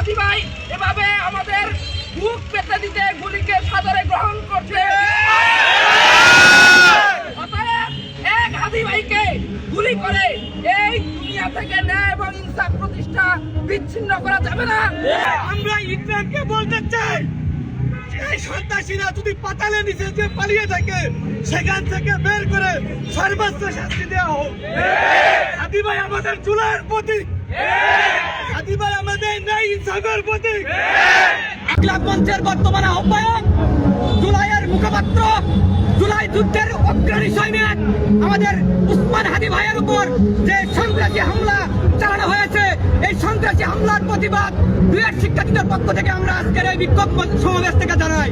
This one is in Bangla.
হাদি ভাই এভাবে আমাদের বুক পেতে দিতে গুলিকে সাদরে গ্রহণ করছে। অতএব এক হাদি ভাইকে গুলি করে এই দুনিয়া থেকে ন্যায় এবং ইনসাফ প্রতিষ্ঠা বিচ্ছিন্ন করা যাবে না। আমরা ইকরামকে বলতে চাই, এই সন্ত্রাসীরা যদি পাতালে নিচে যে পালিয়ে থাকে সেখান থেকে বের করে সর্বোচ্চ শাস্তি দেওয়া হোক। হাদি ভাই আমাদের চুলার প্রতীক, হাদি ভাই আমাদের ন্যায় ইনসাফের প্রতীক। ইনকিলাব মঞ্চের বর্তমান আহ্বায়ক, জুলাইয়ের মুখপাত্র, জুলাই যুদ্ধের অগ্রণী সৈনিক আমাদের উসমান হাদি ভাইয়ের উপর যে সন্ত্রাসী হামলা চালানো হয়েছে, এই সন্ত্রাসী হামলার প্রতিবাদ ডুয়েট শিক্ষার্থীদের পক্ষ থেকে আমরা আজকের এই বিক্ষোভ সমাবেশ থেকে জানাই।